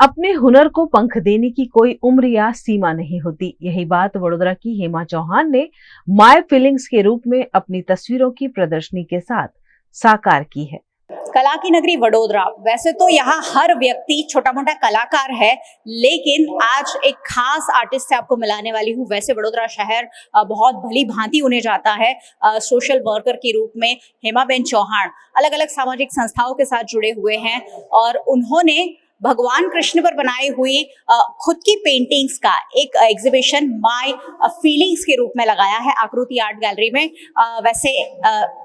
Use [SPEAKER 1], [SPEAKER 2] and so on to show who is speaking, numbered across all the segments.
[SPEAKER 1] अपने हुनर को पंख देने की कोई उम्र या सीमा नहीं होती। यही बात वडोदरा की हेमा चौहान ने माय फीलिंग्स के रूप में अपनी तस्वीरों की प्रदर्शनी के साथ साकार की है।
[SPEAKER 2] कला की नगरी वडोदरा, वैसे तो यहाँ हर व्यक्ति छोटा मोटा कलाकार है, लेकिन आज एक खास आर्टिस्ट से आपको मिलाने वाली हूँ। वैसे वडोदरा शहर बहुत भली भांति उन्हें जाता है सोशल वर्कर के रूप में। हेमाबेन चौहान अलग अलग सामाजिक संस्थाओं के साथ जुड़े हुए हैं और उन्होंने भगवान कृष्ण पर बनाई हुई खुद की पेंटिंग्स का एक एग्जीबिशन माय फीलिंग्स के रूप में लगाया है आकृति आर्ट गैलरी में। वैसे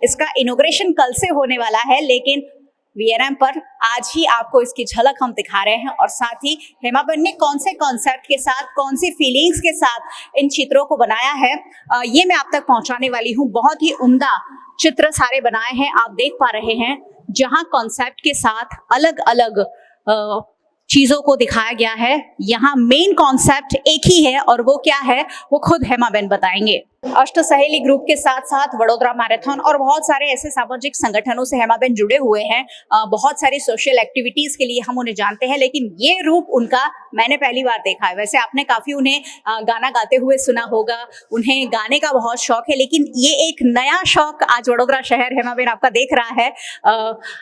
[SPEAKER 2] इसका इनॉग्रेशन कल से होने वाला है, लेकिन वीएनएम पर आज ही आपको इसकी झलक हम दिखा रहे हैं। और साथ ही हेमाबेन ने कौन से कॉन्सेप्ट के साथ, कौन सी फीलिंग्स के साथ इन चित्रों को बनाया है, ये मैं आप तक पहुंचाने वाली हूँ। बहुत ही उम्दा चित्र सारे बनाए हैं, आप देख पा रहे हैं, जहाँ कॉन्सेप्ट के साथ अलग अलग चीजों को दिखाया गया है। यहाँ मेन कॉन्सेप्ट एक ही है और वो क्या है वो खुद हेमाबेन बताएंगे। अष्ट सहेली ग्रुप के साथ साथ वडोदरा मैराथन और बहुत सारे ऐसे सामाजिक संगठनों से हेमाबेन जुड़े हुए हैं। बहुत सारी सोशल एक्टिविटीज के लिए हम उन्हें जानते हैं, लेकिन ये रूप उनका मैंने पहली बार देखा है। वैसे आपने काफी उन्हें गाना गाते हुए सुना होगा, उन्हें गाने का बहुत शौक है, लेकिन ये एक नया शौक आज वडोदरा शहर हेमाबेन आपका देख रहा है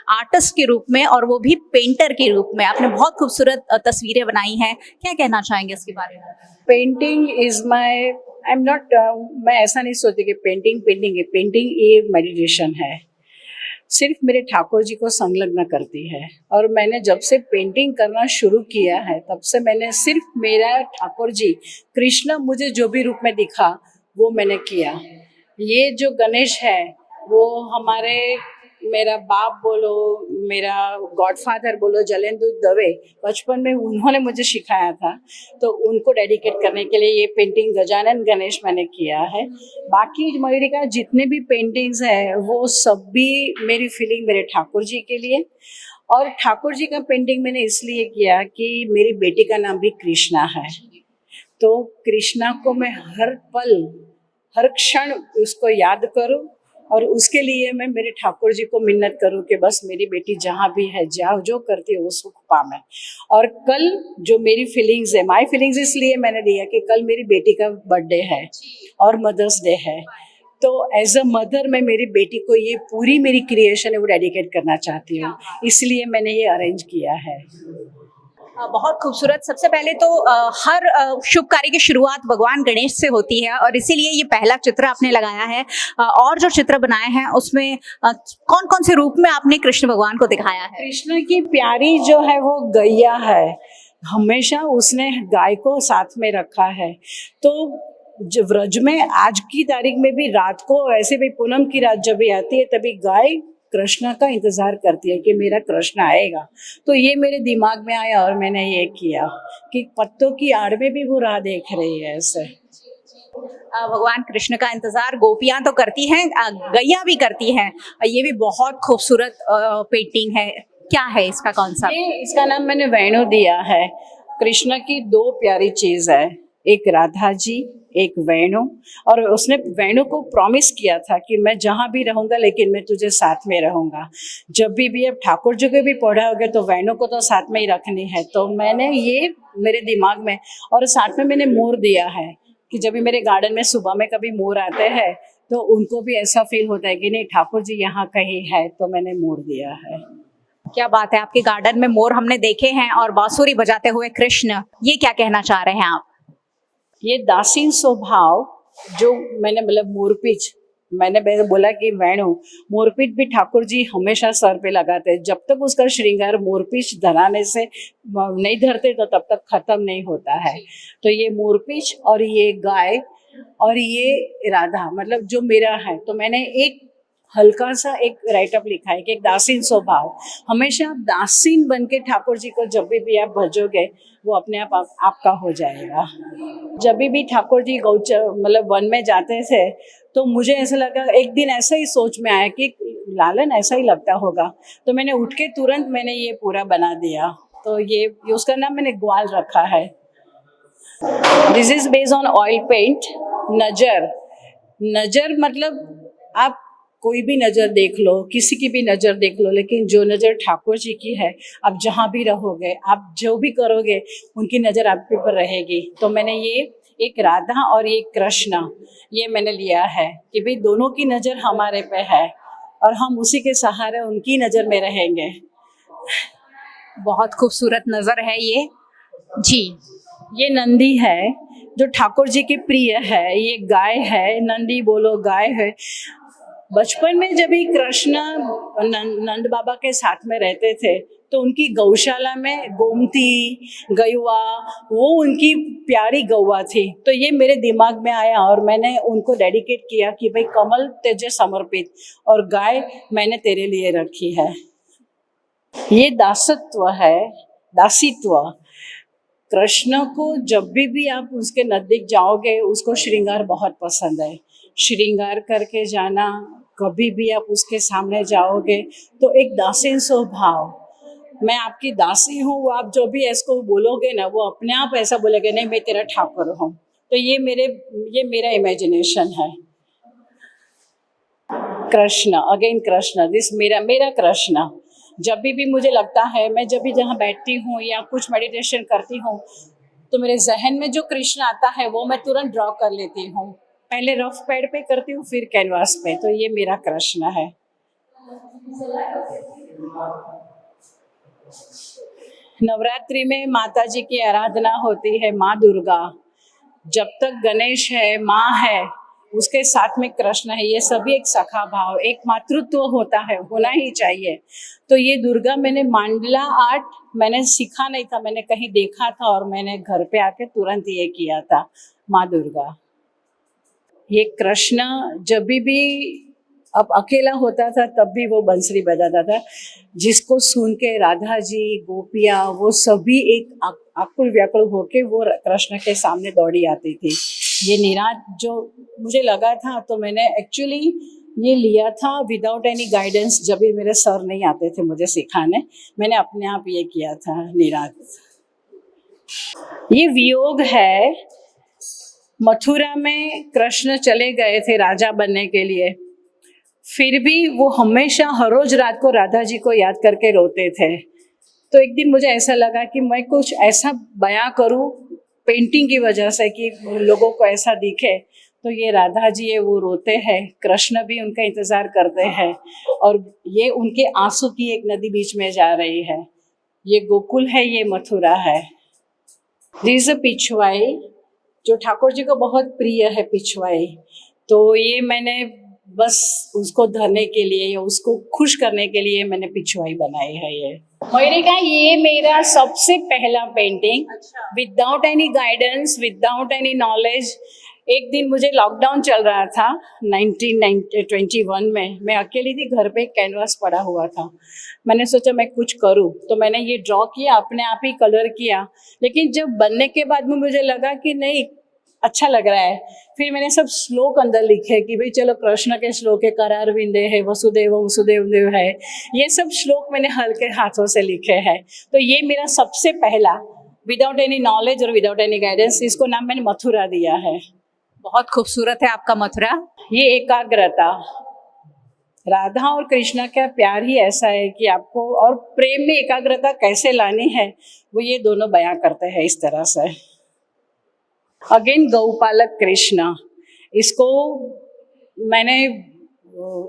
[SPEAKER 2] आर्टिस्ट के रूप में, और वो भी पेंटर के रूप में। आपने बहुत खूबसूरत तस्वीरें बनाई हैं, क्या कहना चाहेंगे इसके बारे में?
[SPEAKER 3] Painting is my, I am not, मैं ऐसा नहीं सोचती कि पेंटिंग है। पेंटिंग ये मेडिटेशन है, सिर्फ मेरे ठाकुर जी को संलग्न करती है। और मैंने जब से पेंटिंग करना शुरू किया है तब से मैंने सिर्फ मेरा ठाकुर जी कृष्ण मुझे जो भी रूप में दिखा वो मैंने किया। ये जो गणेश है वो हमारे, मेरा बाप बोलो, मेरा गॉडफादर बोलो, जलेंदु दवे, बचपन में उन्होंने मुझे सिखाया था, तो उनको डेडिकेट करने के लिए ये पेंटिंग गजानन गणेश मैंने किया है। बाकी मयूरी का जितने भी पेंटिंग्स है वो सब भी मेरी फीलिंग मेरे ठाकुर जी के लिए। और ठाकुर जी का पेंटिंग मैंने इसलिए किया कि मेरी बेटी का नाम भी कृष्णा है, तो कृष्णा को मैं हर पल हर क्षण उसको याद करूं और उसके लिए मैं मेरे ठाकुर जी को मिन्नत करूं कि बस मेरी बेटी जहाँ भी है, जो करती है वो सुख पावे। और कल जो मेरी फीलिंग्स है, माय फीलिंग्स इसलिए मैंने दिया कि कल मेरी बेटी का बर्थडे है और मदर्स डे है, तो एज अ मदर मैं मेरी बेटी को ये पूरी मेरी क्रिएशन है वो डेडिकेट करना चाहती हूँ, इसलिए मैंने ये अरेंज किया है।
[SPEAKER 2] बहुत खूबसूरत। सबसे पहले तो हर शुभ कार्य की शुरुआत भगवान गणेश से होती है और इसीलिए ये पहला चित्र आपने लगाया है। और जो चित्र बनाए हैं उसमें कौन कौन से रूप में आपने कृष्ण भगवान को दिखाया है?
[SPEAKER 3] कृष्ण की प्यारी जो है वो गैया है, हमेशा उसने गाय को साथ में रखा है। तो जब व्रज में आज की तारीख में भी रात को, ऐसे भी पूनम की रात जब भी आती है तभी गाय कृष्ण का इंतजार करती है कि मेरा कृष्ण आएगा। तो ये मेरे दिमाग में आया और मैंने ये किया कि पत्तों की आड़ में भी वो राह देख रही है। ऐसे
[SPEAKER 2] भगवान कृष्ण का इंतजार गोपियां तो करती हैं, गैया भी करती हैं। ये भी बहुत खूबसूरत पेंटिंग है। क्या है इसका कॉन्सेप्ट?
[SPEAKER 3] इसका नाम मैंने वेणु दिया है। कृष्ण की दो प्यारी चीज है, एक राधा जी, एक वेणु। और उसने वेणु को प्रॉमिस किया था कि मैं जहाँ भी रहूंगा लेकिन मैं तुझे साथ में रहूंगा। जब भी अब ठाकुर जी को भी पढ़ाओगे तो वेणु को तो साथ में ही रखनी है। तो मैंने ये मेरे दिमाग में, और साथ में मैंने मोर दिया है कि जब भी मेरे गार्डन में सुबह में कभी मोर आते हैं तो उनको भी ऐसा फील होता है कि नहीं ठाकुर जी यहाँ कहीं है, तो मैंने मोर दिया है।
[SPEAKER 2] क्या बात है, आपके गार्डन में मोर हमने देखे हैं और बांसुरी बजाते हुए कृष्ण, ये क्या कहना चाह रहे हैं आप?
[SPEAKER 3] ये दासीन स्वभाव जो मैंने मतलब मोरपींछ, मैंने बोला कि वेणु, मोरपींछ भी ठाकुर जी हमेशा सर पे लगाते हैं। जब तक उसका श्रृंगार मोरपींछ धराने से नहीं धरते तो तब तक खत्म नहीं होता है। तो ये मोरपींछ और ये गाय और ये राधा मतलब जो मेरा है, तो मैंने एक हल्का सा एक राइटअप लिखा है कि एक दासीन स्वभाव, हमेशा आप दासीन बन के ठाकुर जी को जब भी आप भजोगे वो अपने आप आपका हो जाएगा। जब भी ठाकुर जी मतलब वन में जाते थे तो मुझे ऐसा लगा, एक दिन ऐसा ही सोच में आया कि लालन ऐसा ही लगता होगा, तो मैंने उठ के तुरंत मैंने ये पूरा बना दिया। तो ये उसका नाम मैंने ग्वाल रखा है। This is based on oil paint. नजर मतलब आप कोई भी नज़र देख लो, किसी की भी नज़र देख लो, लेकिन जो नज़र ठाकुर जी की है, आप जहाँ भी रहोगे, आप जो भी करोगे, उनकी नज़र आप पे पर रहेगी। तो मैंने ये एक राधा और एक कृष्ण ये मैंने लिया है कि भाई दोनों की नज़र हमारे पे है और हम उसी के सहारे उनकी नज़र में रहेंगे।
[SPEAKER 2] बहुत खूबसूरत नजर है ये जी।
[SPEAKER 3] ये नंदी है जो ठाकुर जी के प्रिय है, ये गाय है, नंदी बोलो गाय है। बचपन में जब ही कृष्ण नंद बाबा के साथ में रहते थे तो उनकी गौशाला में गोमती गयुआ वो उनकी प्यारी गौवा थी। तो ये मेरे दिमाग में आया और मैंने उनको डेडिकेट किया कि भाई कमल तेजे समर्पित और गाय मैंने तेरे लिए रखी है। ये दासत्व है, दासीत्व। कृष्ण को जब भी आप उसके नज़दीक जाओगे उसको श्रृंगार बहुत पसंद है। श्रृंगार करके जाना, कभी भी आप उसके सामने जाओगे तो एक दासीन स्वभाव, मैं आपकी दासी हूँ, वो आप जो भी इसको बोलोगे ना वो अपने आप ऐसा बोलेगे नहीं मैं तेरा ठाकुर हूँ। तो ये मेरा इमेजिनेशन है। कृष्ण, अगेन कृष्ण, दिस मेरा कृष्ण। जब भी मुझे लगता है, मैं जब भी जहाँ बैठती हूँ या कुछ मेडिटेशन करती हूँ तो मेरे जहन में जो कृष्ण आता है वो मैं तुरंत ड्रॉ कर लेती हूँ। पहले रफ पैड पे करती हूँ फिर कैनवास पे। तो ये मेरा कृष्ण है। नवरात्रि में माता जी की आराधना होती है, माँ दुर्गा। जब तक गणेश है, माँ है, उसके साथ में कृष्ण है, ये सभी एक सखा भाव, एक मातृत्व होता है, होना ही चाहिए। तो ये दुर्गा मैंने मांडला आर्ट मैंने सीखा नहीं था, मैंने कहीं देखा था और मैंने घर पे आके तुरंत ये किया था, माँ दुर्गा। ये कृष्ण जब भी अब अकेला होता था तब भी वो बंसरी बजाता था, जिसको सुन के राधा जी, गोपियाँ, वो सभी एक आकुल व्याकुल होके वो कृष्ण के सामने दौड़ी आती थी। ये निरात जो मुझे लगा था तो मैंने एक्चुअली ये लिया था विदाउट एनी गाइडेंस। जब भी मेरे सर नहीं आते थे मुझे सिखाने, मैंने अपने आप ये किया था निरात। ये वियोग है। मथुरा में कृष्ण चले गए थे राजा बनने के लिए, फिर भी वो हमेशा हर रोज रात को राधा जी को याद करके रोते थे। तो एक दिन मुझे ऐसा लगा कि मैं कुछ ऐसा बयां करूं पेंटिंग की वजह से कि लोगों को ऐसा दिखे। तो ये राधा जी है, वो रोते हैं, कृष्ण भी उनका इंतजार करते हैं और ये उनके आंसू की एक नदी बीच में जा रही है। ये गोकुल है, ये मथुरा है। दिस अ पिछवाई जो ठाकुर जी को बहुत प्रिय है, पिछवाई। तो ये मैंने बस उसको धरने के लिए या उसको खुश करने के लिए मैंने पिछवाई बनाई है। ये मयूरिका, ये मेरा सबसे पहला painting without any guidance, without any knowledge. एक दिन मुझे लॉकडाउन चल रहा था 1921 में, मैं अकेली थी घर पे, कैनवास पड़ा हुआ था। मैंने सोचा मैं कुछ करूं, तो मैंने ये ड्रॉ किया, अपने आप ही कलर किया। लेकिन जब बनने के बाद में मुझे लगा कि नहीं अच्छा लग रहा है, फिर मैंने सब श्लोक अंदर लिखे कि भाई चलो कृष्ण के श्लोक है, करार विंदे है, वसुदेव वसुदेव है, ये सब श्लोक मैंने हल्के हाथों से लिखे हैं। तो ये मेरा सबसे पहला विदाउट एनी नॉलेज और विदाउट एनी गाइडेंस, इसको नाम मैंने मथुरा दिया है।
[SPEAKER 2] बहुत खूबसूरत है आपका मथुरा।
[SPEAKER 3] ये एकाग्रता, राधा और कृष्णा का प्यार ही ऐसा है कि आपको, और प्रेम में एकाग्रता कैसे लानी है वो ये दोनों बयां करते हैं इस तरह से। अगेन गौपालक कृष्णा, इसको मैंने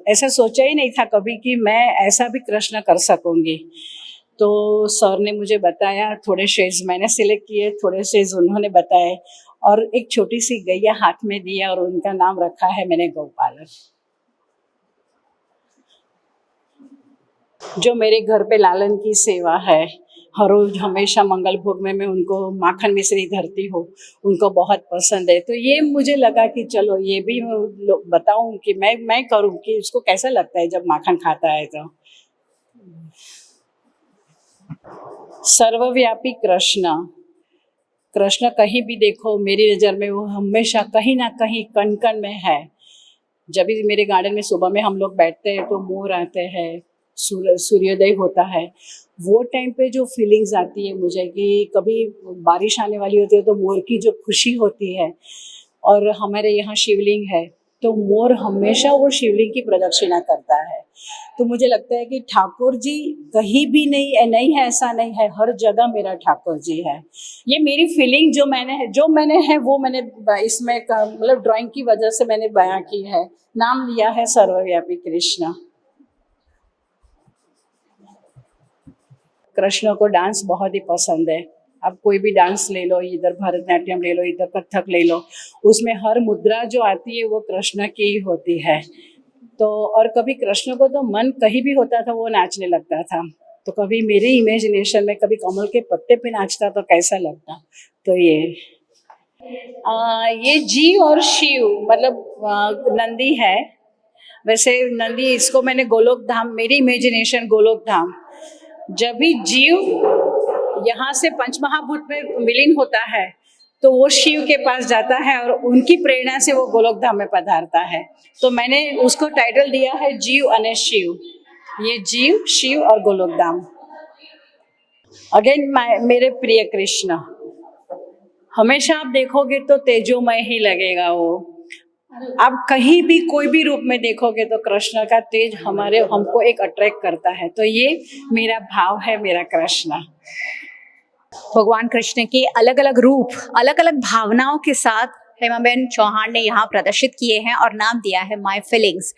[SPEAKER 3] ऐसा सोचा ही नहीं था कभी कि मैं ऐसा भी कृष्ण कर सकूंगी। तो सर ने मुझे बताया, थोड़े शेड्स मैंने सिलेक्ट किए, थोड़े शेड्स उन्होंने बताए और एक छोटी सी गैया हाथ में दिया और उनका नाम रखा है मैंने गौपालक। जो मेरे घर पे लालन की सेवा है, हर रोज हमेशा मंगल भोग में मैं उनको माखन मिश्री धरती हूँ, उनको बहुत पसंद है। तो ये मुझे लगा कि चलो ये भी मैं बताऊं कि मैं करूं कि उसको कैसा लगता है जब माखन खाता है। तो सर्वव्यापी कृष्ण, कृष्ण कहीं भी देखो मेरी नज़र में वो हमेशा कहीं ना कहीं कण कण में है। जब भी मेरे गार्डन में सुबह में हम लोग बैठते हैं तो मोर आते हैं, सूर्योदय होता है, वो टाइम पे जो फीलिंग्स आती है मुझे कि कभी बारिश आने वाली होती है तो मोर की जो खुशी होती है। और हमारे यहाँ शिवलिंग है तो मोर हमेशा वो शिवलिंग की प्रदक्षिणा करता है। तो मुझे लगता है कि ठाकुर जी कहीं भी नहीं है, ऐसा नहीं है, हर जगह मेरा ठाकुर जी है। ये मेरी फीलिंग जो मैंने है वो मैंने इसमें मतलब ड्राइंग की वजह से मैंने बयां की है। नाम लिया है सर्वव्यापी कृष्ण। कृष्ण को डांस बहुत ही पसंद है। अब कोई भी डांस ले लो, इधर भरतनाट्यम ले लो, इधर कथक ले लो, उसमें हर मुद्रा जो आती है वो कृष्ण की ही होती है। तो और कभी कृष्ण को तो मन कहीं भी होता था वो नाचने लगता था। तो कभी मेरे इमेजिनेशन में कभी कमल के पत्ते पे नाचता तो कैसा लगता। तो ये जी और शिव मतलब नंदी है। वैसे नंदी इसको मैंने गोलोक धाम, मेरी इमेजिनेशन गोलोक धाम, जब भी जीव यहाँ से पंचमहाभूत में विलीन होता है तो वो शिव के पास जाता है और उनकी प्रेरणा से वो गोलोक धाम में पधारता है। तो मैंने उसको टाइटल दिया है जीव अने शिव। ये जीव, शिव और गोलोक धाम। अगेन मेरे प्रिय कृष्ण, हमेशा आप देखोगे तो तेजोमय ही लगेगा वो। आप कहीं भी कोई भी रूप में देखोगे तो कृष्ण का तेज हमको एक अट्रैक्ट करता है। तो ये मेरा भाव है, मेरा कृष्ण।
[SPEAKER 2] भगवान कृष्ण के अलग अलग रूप, अलग अलग भावनाओं के साथ हेमाबेन चौहान ने यहाँ प्रदर्शित किए हैं और नाम दिया है माय फीलिंग्स।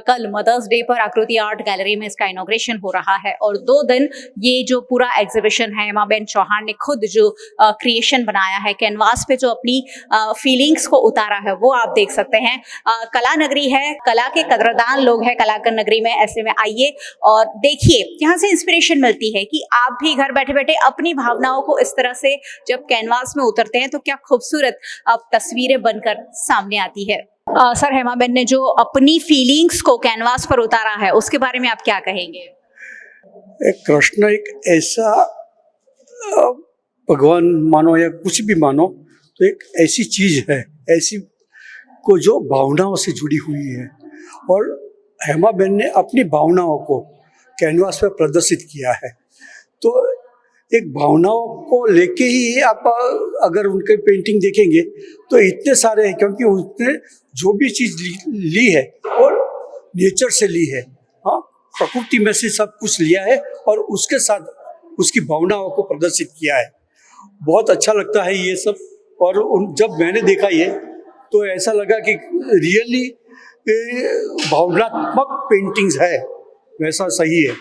[SPEAKER 2] कल मदर्स डे पर आकृति आर्ट गैलरी में इसका इनॉग्रेशन हो रहा है और 2 दिन ये जो पूरा एग्जीबिशन है, हेमाबेन चौहान ने खुद जो क्रिएशन बनाया है, कैनवास पे जो अपनी फीलिंग्स को उतारा है, वो आप देख सकते हैं। कला नगरी है, कला के कदरदान लोग हैं कलाकार नगरी में। ऐसे में आइए और देखिए, यहाँ से इंस्पिरेशन मिलती है कि आप भी घर बैठे बैठे अपनी भावनाओं को इस तरह से जब कैनवास में उतरते हैं तो क्या खूबसूरत तस्वीरें बनकर सामने आती है। सर, हेमाबेन ने जो अपनी फीलिंग्स को कैनवास पर उतारा है उसके बारे में आप क्या कहेंगे?
[SPEAKER 4] कृष्ण एक ऐसा भगवान मानो या कुछ भी मानो, तो एक ऐसी चीज है, ऐसी को जो भावनाओं से जुड़ी हुई है। और हेमाबेन ने अपनी भावनाओं को कैनवास पर प्रदर्शित किया है। तो एक भावनाओं को लेके ही आप अगर उनके पेंटिंग देखेंगे तो इतने सारे हैं, क्योंकि उसने जो भी चीज़ ली है और नेचर से ली है। हाँ, प्रकृति में से सब कुछ लिया है और उसके साथ उसकी भावनाओं को प्रदर्शित किया है। बहुत अच्छा लगता है ये सब। और जब मैंने देखा ये तो ऐसा लगा कि रियली भावनात्मक पेंटिंग्स है, वैसा सही है।